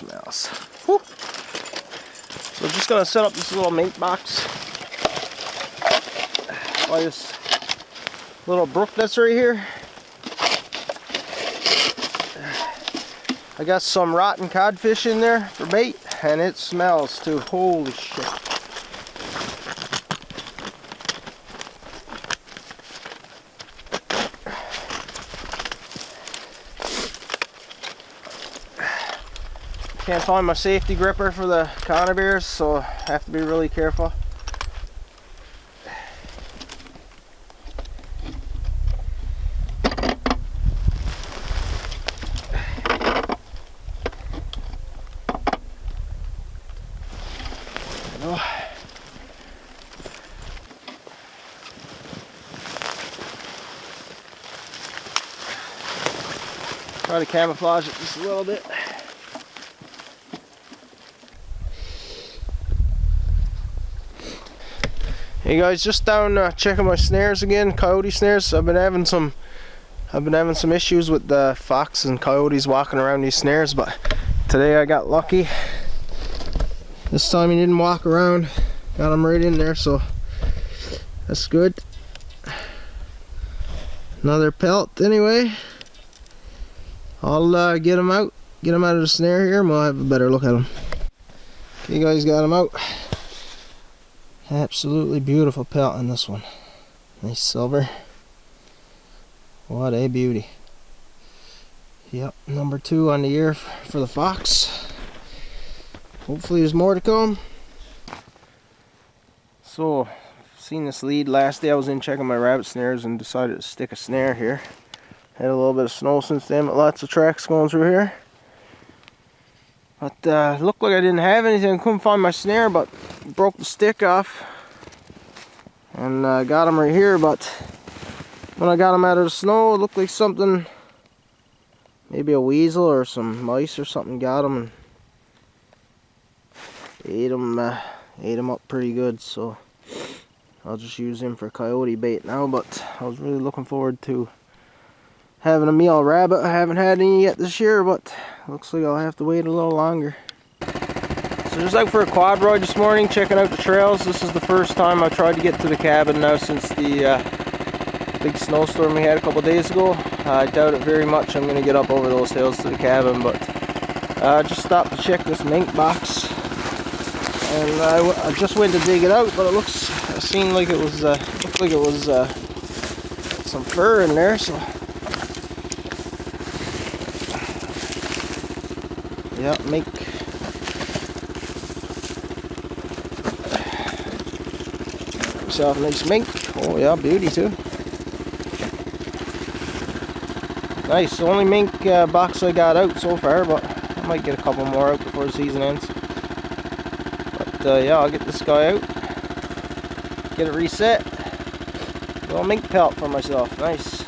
smells. Whew. So just gonna set up this little mink box by this little brook that's right here. I got some rotten codfish in there for bait, and it smells too. Holy shit. Can't find my safety gripper for the conibears, so I have to be really careful. Try to camouflage it just a little bit. Hey guys, just down checking my snares again, coyote snares. I've been having some issues with the fox and coyotes walking around these snares, but today I got lucky. This time he didn't walk around, got him right in there, so that's good. Another pelt anyway. I'll get him out of the snare here, and we'll have a better look at him. Okay guys, got him out. Absolutely beautiful pelt in this one. Nice silver. What a beauty. Yep, number 2 on the year for the fox. Hopefully there's more to come. So, seen this lead last day. I was in checking my rabbit snares and decided to stick a snare here. Had a little bit of snow since then, but lots of tracks going through here. But looked like I didn't have anything. Couldn't find my snare, but broke the stick off and got him right here. But when I got him out of the snow, it looked like something, maybe a weasel or some mice or something, got him and ate him up pretty good. So I'll just use him for coyote bait now. But I was really looking forward to having a meal rabbit. I haven't had any yet this year, but looks like I'll have to wait a little longer. So just out for a quad ride this morning, checking out the trails. This is the first time I've tried to get to the cabin now since the big snowstorm we had a couple days ago. I doubt it very much I'm going to get up over those hills to the cabin, but I just stopped to check this mink box. And I just went to dig it out, but it seemed like it was some fur in there, so yeah, mink. Myself a nice mink. Oh yeah, beauty too. Nice. The only mink box I got out so far, but I might get a couple more out before the season ends. But yeah, I'll get this guy out, get it reset. A little mink pelt for myself. Nice.